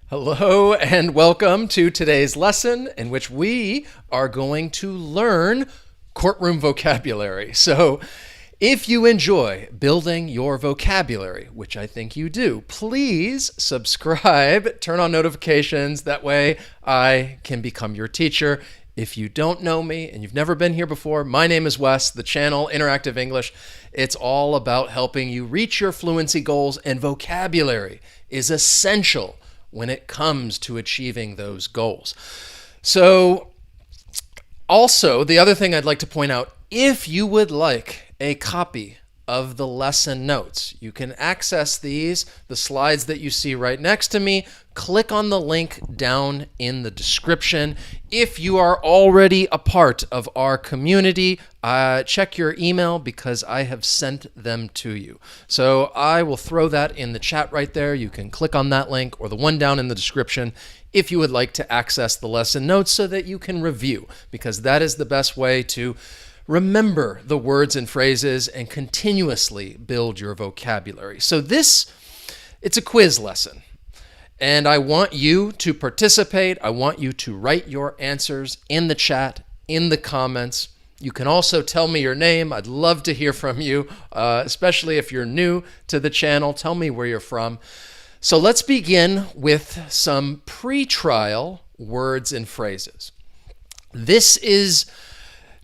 Hello and welcome to today's lesson in which we are going to learn courtroom vocabulary. So if you enjoy building your vocabulary, which I think you do, please subscribe, turn on notifications. That way I can become your teacher. If you don't know me and you've never been here before, my name is Wes, the channel Interactive English. It's all about helping you reach your fluency goals, and vocabulary is essential when it comes to achieving those goals. So also, the other thing I'd like to point out, if you would like a copy of the lesson notes, you can access these, the slides that you see right next to me. Click on the link down in the description. If you are already a part of our community, check your email because I have sent them to you. So I will throw that in the chat right there. You can click on that link or the one down in the description if you would like to access the lesson notes so that you can review, because that is the best way to remember the words and phrases and continuously build your vocabulary. So it's a quiz lesson. And I want you to participate. I want you to write your answers in the chat, in the comments. You can also tell me your name. I'd love to hear from you, especially if you're new to the channel. Tell me where you're from. So let's begin with some pre-trial words and phrases. This is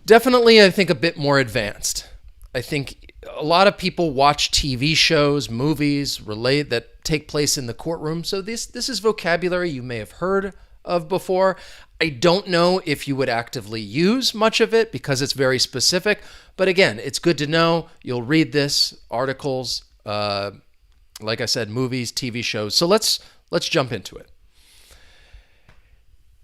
definitely, I think, a bit more advanced. I think a lot of people watch TV shows, movies that take place in the courtroom. So this is vocabulary you may have heard of before. I don't know if you would actively use much of it because it's very specific. But again, it's good to know. You'll read this, articles, like I said, movies, TV shows. So let's jump into it.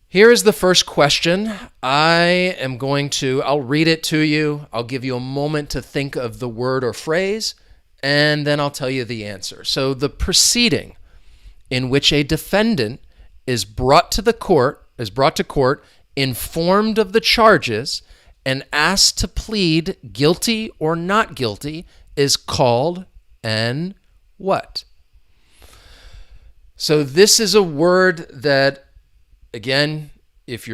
Here is the first question. I'll read it to you. I'll give you a moment to think of the word or phrase, and then I'll tell you the answer. So the proceeding in which a defendant is brought to court, informed of the charges, and asked to plead guilty or not guilty is called an what? So this is a word that, again, if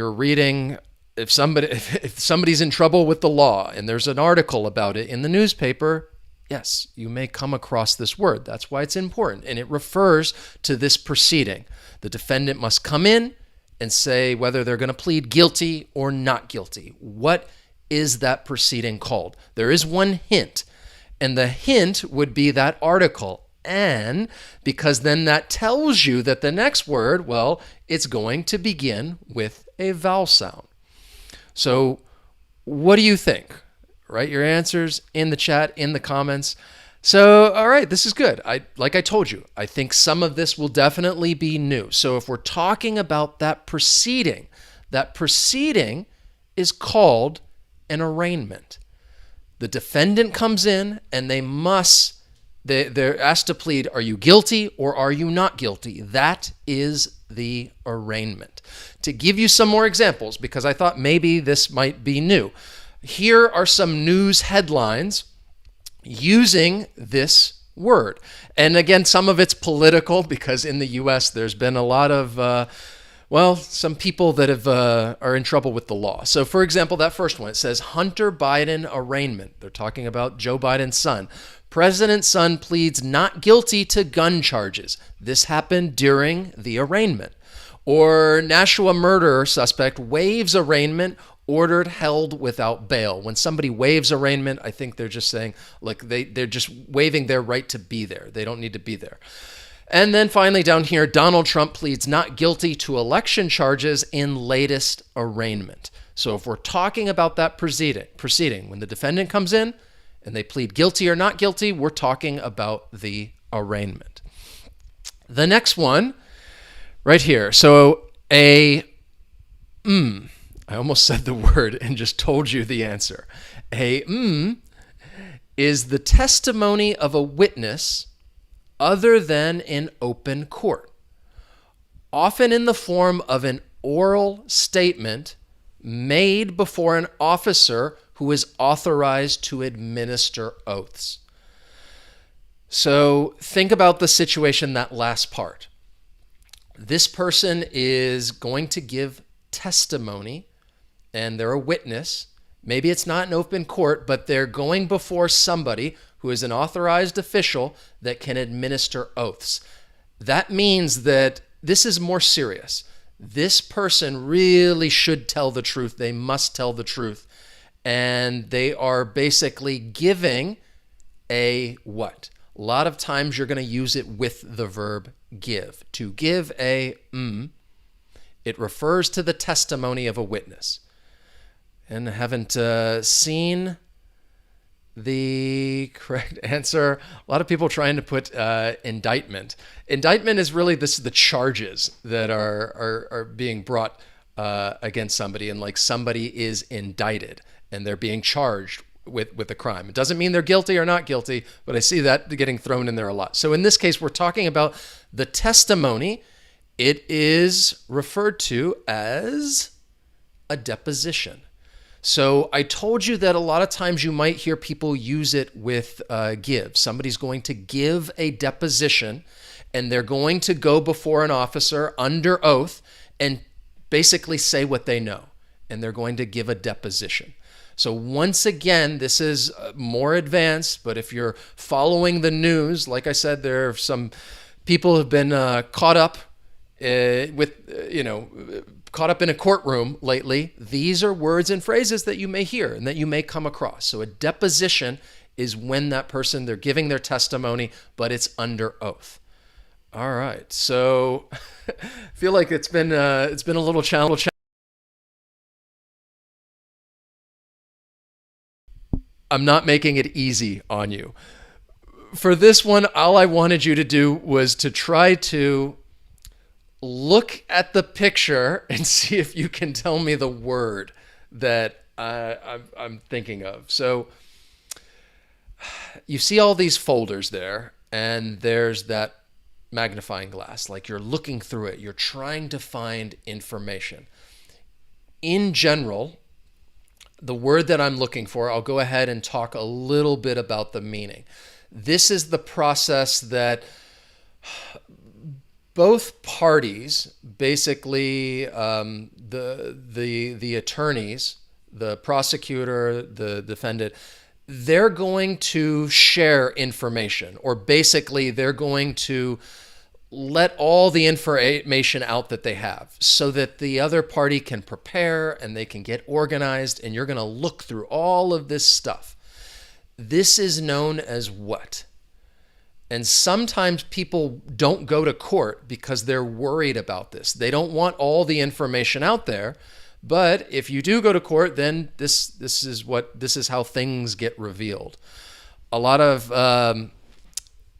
somebody's in trouble with the law and there's an article about it in the newspaper, yes, you may come across this word. That's why it's important. And it refers to this proceeding. The defendant must come in and say whether they're going to plead guilty or not guilty. What is that proceeding called? There is one hint, and the hint would be that article. And because then that tells you that the next word, well, it's going to begin with a vowel sound. So what do you think? Write your answers in the chat, in the comments. So, all right, this is good. Like I told you, I think some of this will definitely be new. So if we're talking about that proceeding is called an arraignment. The defendant comes in and they're asked to plead, are you guilty or are you not guilty? That is the arraignment. To give you some more examples, because I thought maybe this might be new, here are some news headlines using this word. And again, some of it's political because in the U.S. there's been a lot of, some people that are in trouble with the law. So for example, that first one, it says Hunter Biden arraignment. They're talking about Joe Biden's son. President's son pleads not guilty to gun charges. This happened during the arraignment. Or Nashua murder suspect waives arraignment, ordered held without bail. When somebody waives arraignment, I think they're just saying, like, they're just waiving their right to be there. They don't need to be there. And then finally down here, Donald Trump pleads not guilty to election charges in latest arraignment. So if we're talking about that proceeding, when the defendant comes in and they plead guilty or not guilty, we're talking about the arraignment. The next one, right here. So I almost said the word and just told you the answer. Is the testimony of a witness other than in open court, often in the form of an oral statement made before an officer who is authorized to administer oaths. So think about the situation, that last part. This person is going to give testimony, and they're a witness. Maybe it's not an open court, but they're going before somebody who is an authorized official that can administer oaths. That means that this is more serious. This person really should tell the truth. They must tell the truth. And they are basically giving a what? A lot of times you're going to use it with the verb give. To give a it refers to the testimony of a witness. And I haven't seen the correct answer. A lot of people trying to put indictment. Indictment is really the charges that are being brought against somebody, and like somebody is indicted and they're being charged with a crime. It doesn't mean they're guilty or not guilty, but I see that getting thrown in there a lot. So in this case, we're talking about the testimony. It is referred to as a deposition. So I told you that a lot of times you might hear people use it with give. Somebody's going to give a deposition, and they're going to go before an officer under oath and basically say what they know, and they're going to give a deposition. So once again, this is more advanced, but if you're following the news, like I said, there are some people who have been caught up caught up in a courtroom lately. These are words and phrases that you may hear and that you may come across. So a deposition is when that person, they're giving their testimony, but it's under oath. All right. So I feel like it's been a little challenge. I'm not making it easy on you. For this one, all I wanted you to do was to try to look at the picture and see if you can tell me the word that I'm thinking of. So you see all these folders there, and there's that magnifying glass. Like you're looking through it. You're trying to find information. In general, the word that I'm looking for, I'll go ahead and talk a little bit about the meaning. This is the process that both parties, basically the attorneys, the prosecutor, the defendant, they're going to share information, or basically they're going to let all the information out that they have so that the other party can prepare and they can get organized, and you're going to look through all of this stuff. This is known as what? And sometimes people don't go to court because they're worried about this. They don't want all the information out there. But if you do go to court, then this is how things get revealed. A lot of,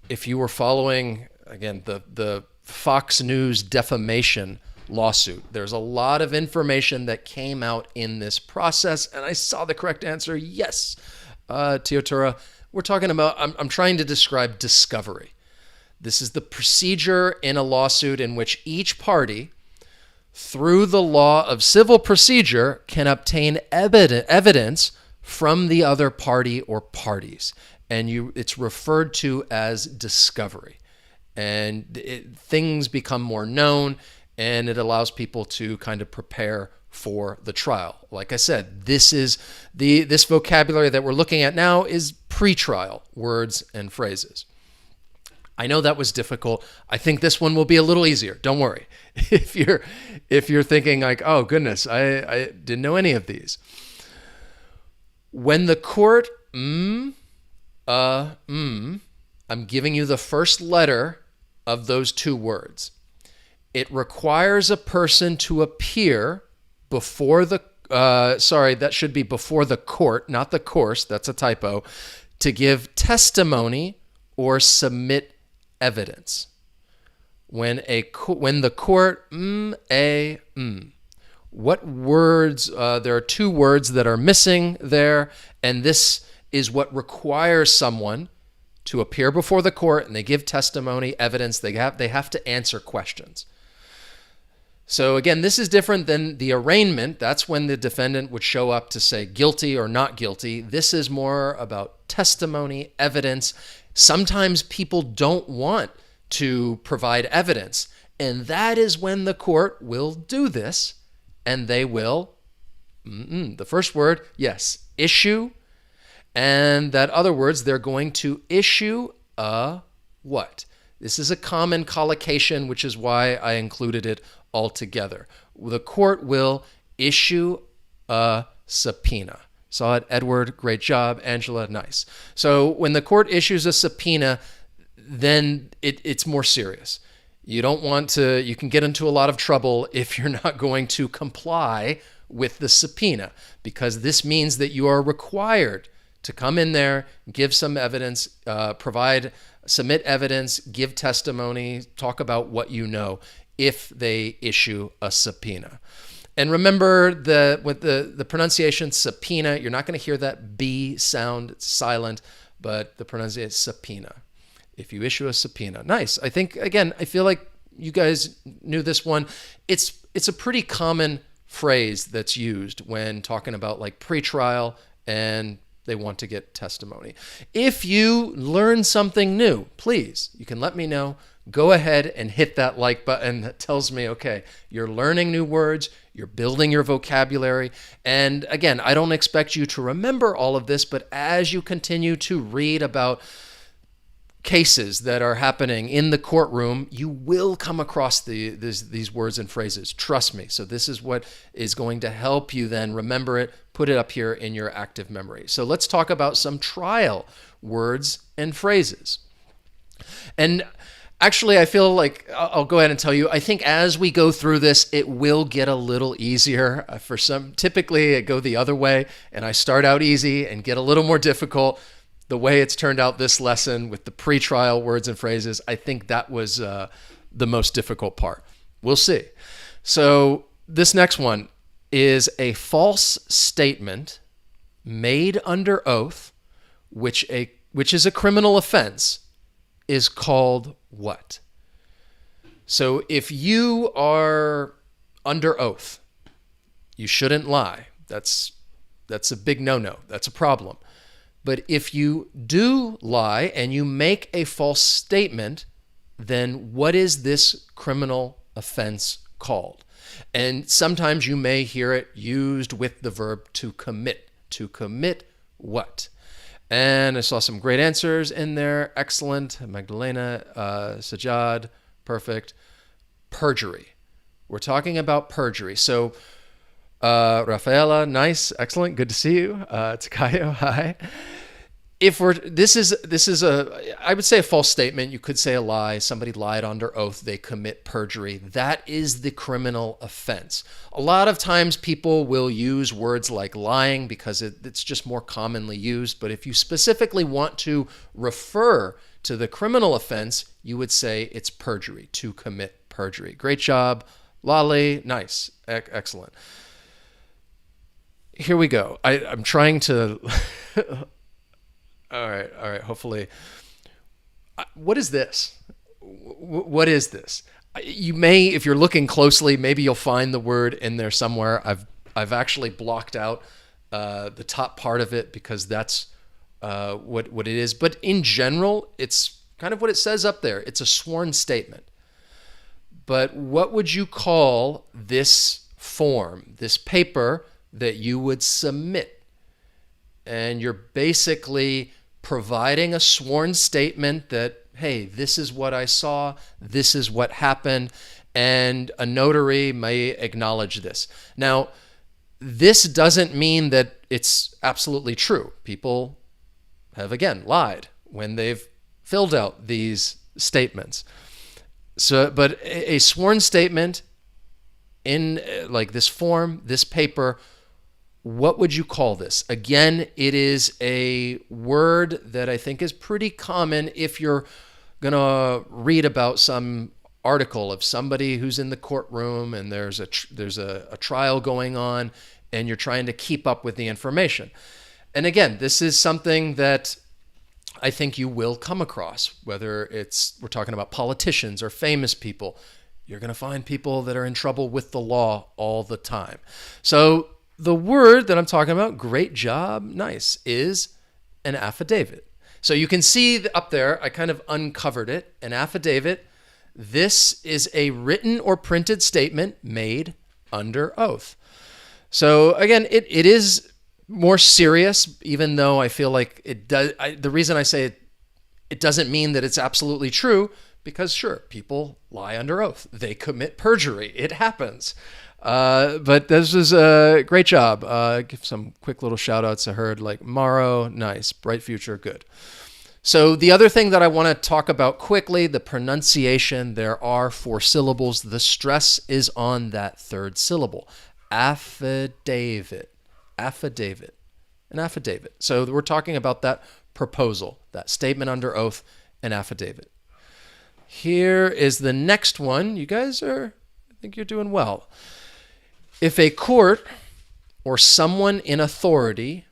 if you were following, again, the Fox News defamation lawsuit, there's a lot of information that came out in this process, and I saw the correct answer. Yes, Teotura, we're talking about, I'm trying to describe discovery. This is the procedure in a lawsuit in which each party, through the law of civil procedure, can obtain evidence from the other party or parties. And it's referred to as discovery. And things become more known, and it allows people to kind of prepare for the trial. Like I said, this vocabulary that we're looking at now is pre-trial words and phrases. I know that was difficult. I think this one will be a little easier. Don't worry. If you're thinking like, oh goodness, I didn't know any of these. When the court I'm giving you the first letter of those two words. It requires a person to appear before the that should be before the court, not the course, that's a typo, to give testimony or submit evidence. When the court what words, there are two words that are missing there, and this is what requires someone to appear before the court, and they give testimony, evidence, they have to answer questions. So again, this is different than the arraignment. That's when the defendant would show up to say guilty or not guilty. This is more about testimony, evidence. Sometimes people don't want to provide evidence, And that is when the court will do this, and they will, the first word, yes, issue, and that other words, they're going to issue a what? This is a common collocation, which is why I included it all together. The court will issue a subpoena. Saw it, Edward, great job. Angela, nice. So when the court issues a subpoena, then it's more serious. You don't want to, you can get into a lot of trouble if you're not going to comply with the subpoena, because this means that you are required to come in there, give some evidence, submit evidence, give testimony, talk about what you know if they issue a subpoena. And remember with the pronunciation subpoena, you're not going to hear that B sound, it's silent, but the pronunciation is subpoena. If you issue a subpoena. Nice. I think, again, I feel like you guys knew this one. It's a pretty common phrase that's used when talking about like pretrial and they want to get testimony. If you learn something new, please, you can let me know. Go ahead and hit that like button that tells me, okay, you're learning new words, you're building your vocabulary. And again, I don't expect you to remember all of this, but as you continue to read about cases that are happening in the courtroom, you will come across these words and phrases. Trust me. So this is what is going to help you then remember it, put it up here in your active memory. So let's talk about some trial words and phrases. And actually, I feel like I'll go ahead and tell you, I think as we go through this, it will get a little easier. For some, typically it go the other way, and I start out easy and get a little more difficult. The way it's turned out this lesson with the pretrial words and phrases, I think that was the most difficult part. We'll see. So this next one is a false statement made under oath, which is a criminal offense, is called what? So if you are under oath, you shouldn't lie. That's a big no-no. That's a problem. But if you do lie and you make a false statement, then what is this criminal offense called? And sometimes you may hear it used with the verb to commit. To commit what? And I saw some great answers in there. Excellent. Magdalena, Sajad, perfect. Perjury. We're talking about perjury. So Rafaela, nice, excellent, good to see you. Takayo, hi. This is I would say a false statement. You could say a lie. Somebody lied under oath. They commit perjury. That is the criminal offense. A lot of times people will use words like lying because it's just more commonly used. But if you specifically want to refer to the criminal offense, you would say it's perjury, to commit perjury. Great job, Lali. Nice, excellent. Here we go. I'm trying to. All right. Hopefully, what is this? What is this? You may, if you're looking closely, maybe you'll find the word in there somewhere. I've actually blocked out the top part of it because that's what it is. But in general, it's kind of what it says up there. It's a sworn statement. But what would you call this form, this paper that you would submit? And you're basically providing a sworn statement that, hey, this is what I saw, this is what happened, and a notary may acknowledge this. Now, this doesn't mean that it's absolutely true. People have, again, lied when they've filled out these statements. So, but a sworn statement in like this form, this paper, what would you call this? Again, it is a word that I think is pretty common if you're going to read about some article of somebody who's in the courtroom and there's a trial going on and you're trying to keep up with the information. And again, this is something that I think you will come across, whether we're talking about politicians or famous people. You're going to find people that are in trouble with the law all the time. So the word that I'm talking about, great job, nice, is an affidavit. So you can see up there, I kind of uncovered it. An affidavit, This is a written or printed statement made under oath. So again, it is more serious, even though I feel like it does. The reason I say it doesn't mean that it's absolutely true, because sure, people lie under oath. They commit perjury. It happens. But this is a great job. Give some quick little shout outs I heard, like Morrow, nice, bright future, good. So the other thing that I want to talk about quickly, the pronunciation. There are 4 syllables. The stress is on that 3rd syllable. Affidavit, affidavit, an affidavit. So we're talking about that proposal, that statement under oath, an affidavit. Here is the next one. You guys I think you're doing well. If a court or someone in authority,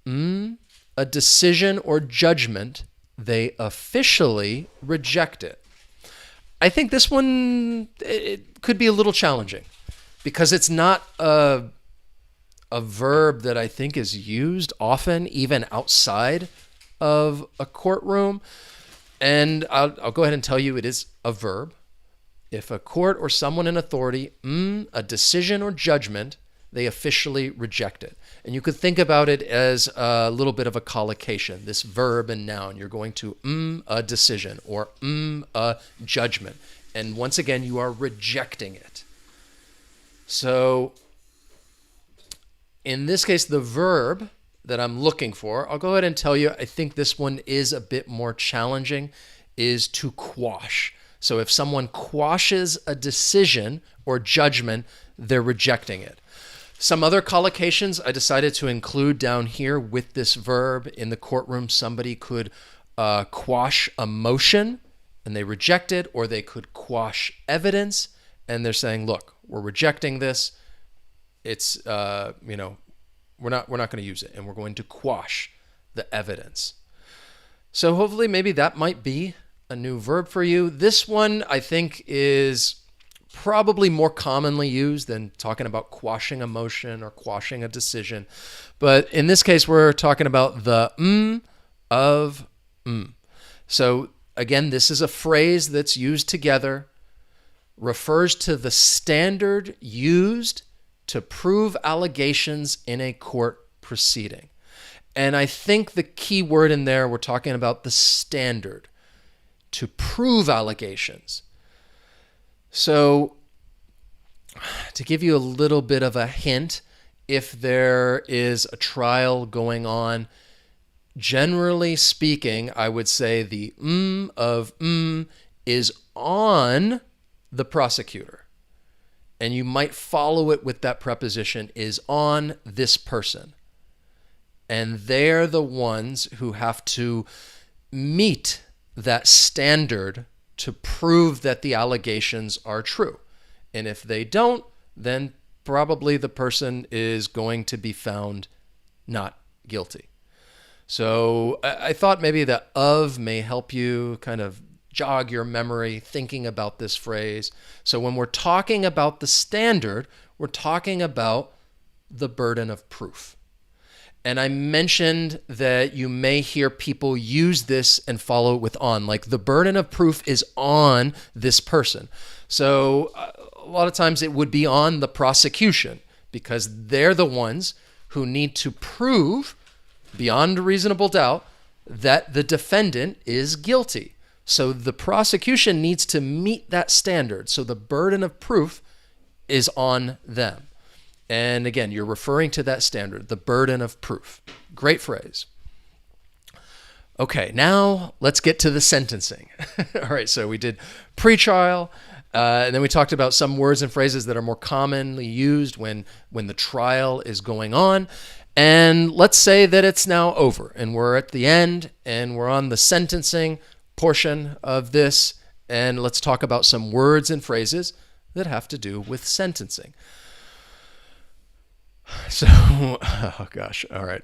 a decision or judgment, they officially reject it. I think this one, it could be a little challenging because it's not a verb that I think is used often, even outside of a courtroom. And I'll go ahead and tell you it is a verb. If a court or someone in authority, a decision or judgment, they officially reject it. And you could think about it as a little bit of a collocation, this verb and noun. You're going to a decision or a judgment. And once again, you are rejecting it. So in this case, the verb that I'm looking for, I'll go ahead and tell you, I think this one is a bit more challenging, is to quash. So if someone quashes a decision or judgment, they're rejecting it. Some other collocations I decided to include down here with this verb. In the courtroom, somebody could quash a motion and they reject it, or they could quash evidence and they're saying, look, we're rejecting this. It's, we're not going to use it, and we're going to quash the evidence. So hopefully maybe that might be a new verb for you. This one I think is probably more commonly used than talking about quashing a motion or quashing a decision. But in this case, we're talking about the of. So again, this is a phrase that's used together, refers to the standard used to prove allegations in a court proceeding. And I think the key word in there, we're talking about the standard to prove allegations. So to give you a little bit of a hint, if there is a trial going on, generally speaking, I would say the of is on the prosecutor. And you might follow it with that preposition, is on this person. And they're the ones who have to meet that standard to prove that the allegations are true. And if they don't, then probably the person is going to be found not guilty. So I thought maybe the of may help you kind of jog your memory thinking about this phrase. So when we're talking about the standard, we're talking about the burden of proof. And I mentioned that you may hear people use this and follow it with on, like the burden of proof is on this person. So a lot of times it would be on the prosecution because they're the ones who need to prove beyond a reasonable doubt that the defendant is guilty. So the prosecution needs to meet that standard. So the burden of proof is on them. And again, you're referring to that standard, the burden of proof. Great phrase. Okay, now let's get to the sentencing. All right, so we did pretrial, and then we talked about some words and phrases that are more commonly used when the trial is going on. And let's say that it's now over, and we're at the end, and we're on the sentencing portion of this, and let's talk about some words and phrases that have to do with sentencing. So, oh gosh, all right.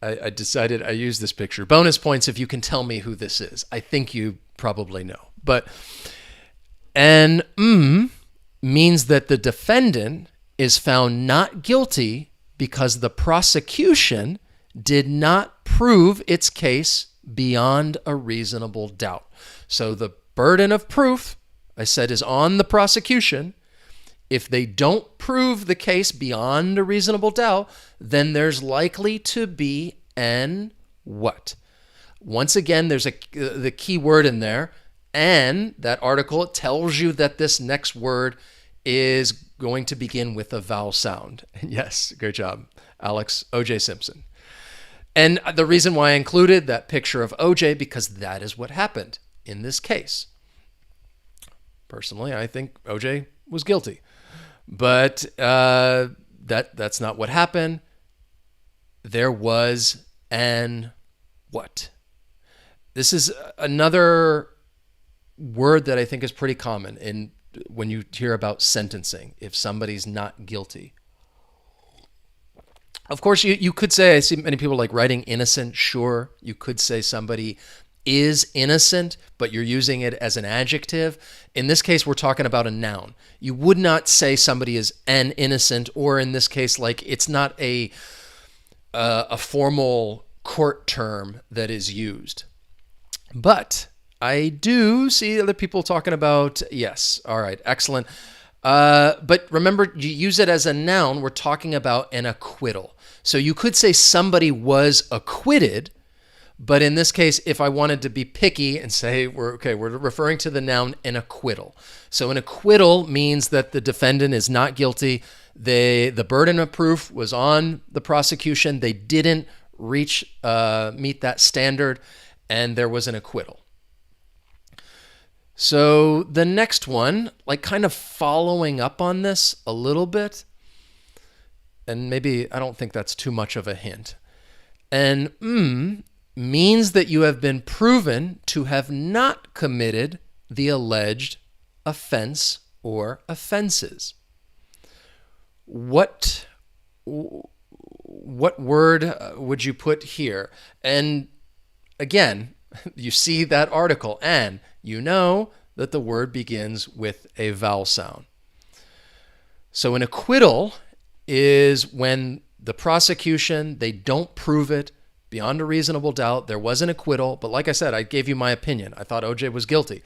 I decided I use this picture. Bonus points if you can tell me who this is. I think you probably know. But an means that the defendant is found not guilty because the prosecution did not prove its case beyond a reasonable doubt. So the burden of proof, I said, is on the prosecution. If they don't prove the case beyond a reasonable doubt, then there's likely to be an what? Once again, there's the key word in there, and that article, it tells you that this next word is going to begin with a vowel sound. Yes, great job, Alex, O.J. Simpson. And the reason why I included that picture of O.J., because that is what happened in this case. Personally, I think O.J. was guilty. But that's not what happened. There was an what? This is another word that I think is pretty common when you hear about sentencing, if somebody's not guilty. Of course, you could say, I see many people like writing innocent. Sure, you could say somebody is innocent, but you're using it as an adjective. In this case, we're talking about a noun. You would not say somebody is an innocent, or in this case, like it's not a formal court term that is used. But I do see other people talking about, yes, all right, excellent. But remember, you use it as a noun, we're talking about an acquittal. So you could say somebody was acquitted, but in this case, if I wanted to be picky and say, we're referring to the noun an acquittal. So an acquittal means that the defendant is not guilty. The burden of proof was on the prosecution. They didn't meet that standard, and there was an acquittal. So the next one, like kind of following up on this a little bit, and maybe I don't think that's too much of a hint. And means that you have been proven to have not committed the alleged offense or offenses. What word would you put here? And again, you see that article, and you know that the word begins with a vowel sound. So an acquittal is when the prosecution, they don't prove it beyond a reasonable doubt. There was an acquittal, but like I said, I gave you my opinion. I thought OJ was guilty.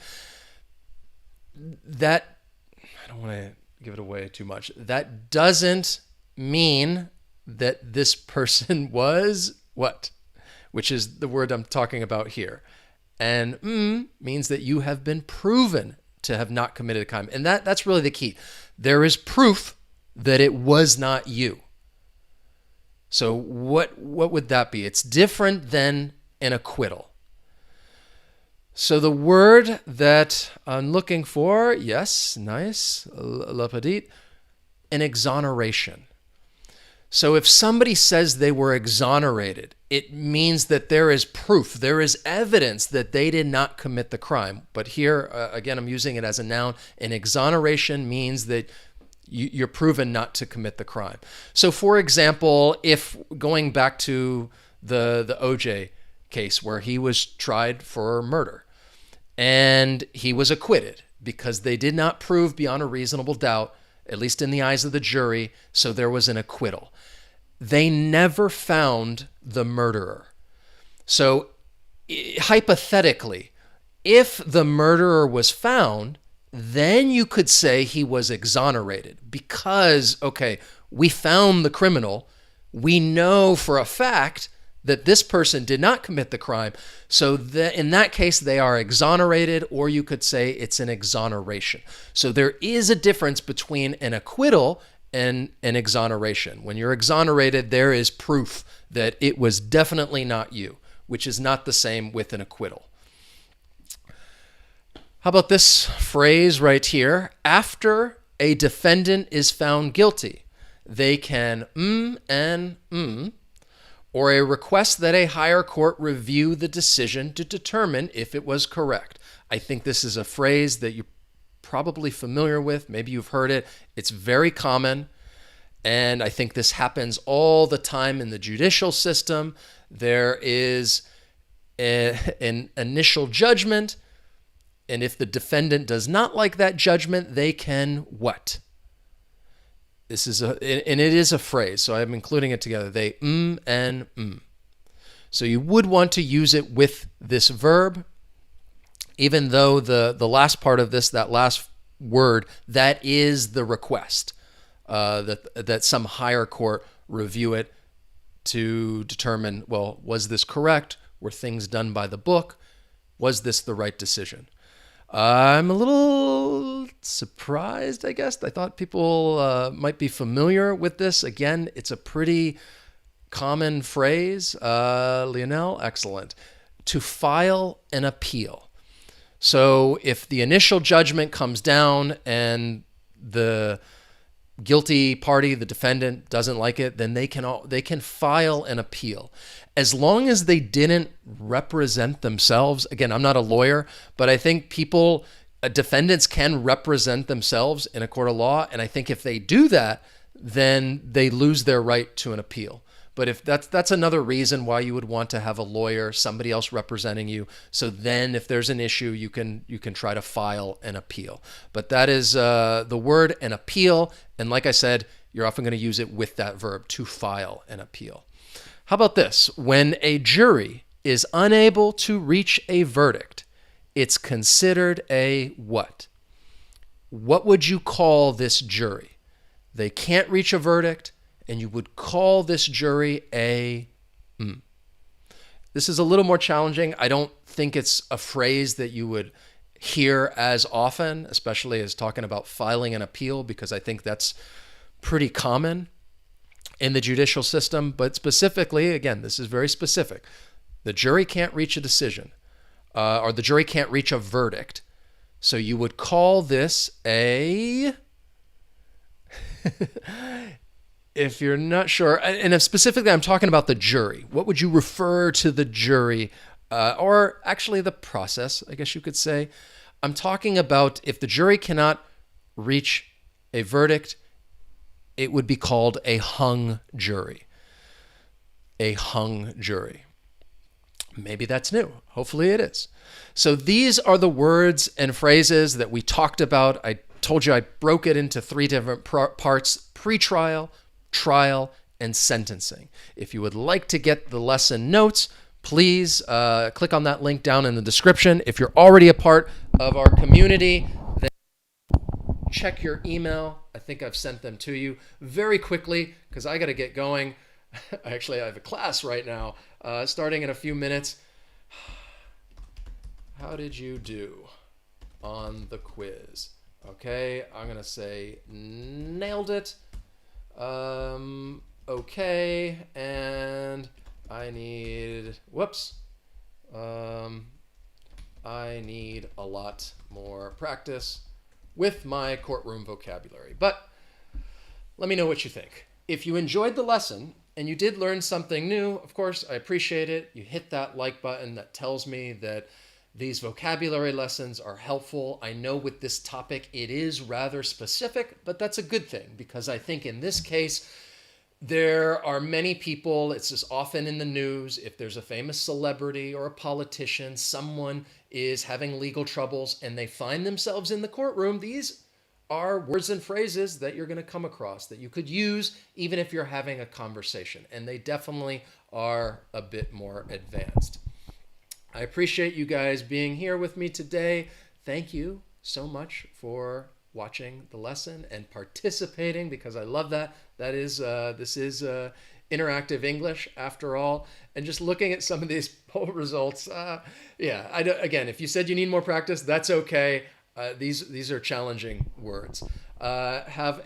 That, I don't want to give it away too much. That doesn't mean that this person was what? Which is the word I'm talking about here. And means that you have been proven to have not committed a crime. And that's really the key. There is proof that it was not you. So what would that be? It's different than an acquittal. So the word that I'm looking for, yes, nice, la petite, an exoneration. So if somebody says they were exonerated, it means that there is proof, there is evidence that they did not commit the crime. But here, again, I'm using it as a noun. An exoneration means that you're proven not to commit the crime. So for example, if going back to the OJ case where he was tried for murder and he was acquitted because they did not prove beyond a reasonable doubt, at least in the eyes of the jury, so there was an acquittal. They never found the murderer. So hypothetically, if the murderer was found, then you could say he was exonerated because, okay, we found the criminal. We know for a fact that this person did not commit the crime. So in that case, they are exonerated, or you could say it's an exoneration. So there is a difference between an acquittal and an exoneration. When you're exonerated, there is proof that it was definitely not you, which is not the same with an acquittal. How about this phrase right here? After a defendant is found guilty, they can or a request that a higher court review the decision to determine if it was correct. I think this is a phrase that you're probably familiar with. Maybe you've heard it. It's very common, and I think this happens all the time in the judicial system. There is an initial judgment, and if the defendant does not like that judgment, they can what? This is and it is a phrase, so I'm including it together. They and. So you would want to use it with this verb. even though the last part of this, that last word, that is the request, that some higher court review it to determine, well, was this correct? Were things done by the book? Was this the right decision? I'm a little surprised, I guess. I thought people might be familiar with this. Again, it's a pretty common phrase. Lionel, excellent. To file an appeal. So if the initial judgment comes down and the guilty party, the defendant, doesn't like it, then they can file an appeal. As long as they didn't represent themselves. Again, I'm not a lawyer, but I think defendants can represent themselves in a court of law. And I think if they do that, then they lose their right to an appeal. But if that's another reason why you would want to have a lawyer, somebody else representing you. So then if there's an issue, you can try to file an appeal. But that is the word, an appeal. And like I said, you're often going to use it with that verb, to file an appeal. How about this? When a jury is unable to reach a verdict, it's considered a what? What would you call this jury? They can't reach a verdict, and you would call this jury a... This is a little more challenging. I don't think it's a phrase that you would hear as often, especially as talking about filing an appeal, because I think that's pretty common in the judicial system. But specifically, again, this is very specific. The jury can't reach a decision, or the jury can't reach a verdict. So you would call this a... If you're not sure, and if specifically I'm talking about the jury, what would you refer to the jury, or actually the process, I guess you could say? I'm talking about if the jury cannot reach a verdict, it would be called a hung jury. A hung jury. Maybe that's new. Hopefully it is. So these are the words and phrases that we talked about. I told you I broke it into 3 different parts: pretrial, trial, and sentencing. If you would like to get the lesson notes, please click on that link down in the description. If you're already a part of our community, then check your email. I think I've sent them to you very quickly because I got to get going. Actually, I have a class right now starting in a few minutes. How did you do on the quiz? Okay, I'm going to say nailed it. Okay, and I need, I need a lot more practice with my courtroom vocabulary. But let me know what you think. If you enjoyed the lesson and you did learn something new, of course, I appreciate it. You hit that like button. That tells me that these vocabulary lessons are helpful. I know with this topic it is rather specific, but that's a good thing because I think in this case, there are many people, it's as often in the news, if there's a famous celebrity or a politician, someone is having legal troubles and they find themselves in the courtroom, these are words and phrases that you're going to come across that you could use even if you're having a conversation. And they definitely are a bit more advanced. I appreciate you guys being here with me today. Thank you so much for watching the lesson and participating because I love that. This is interactive English after all. And just looking at some of these poll results, again, if you said you need more practice, that's okay. These are challenging words. Have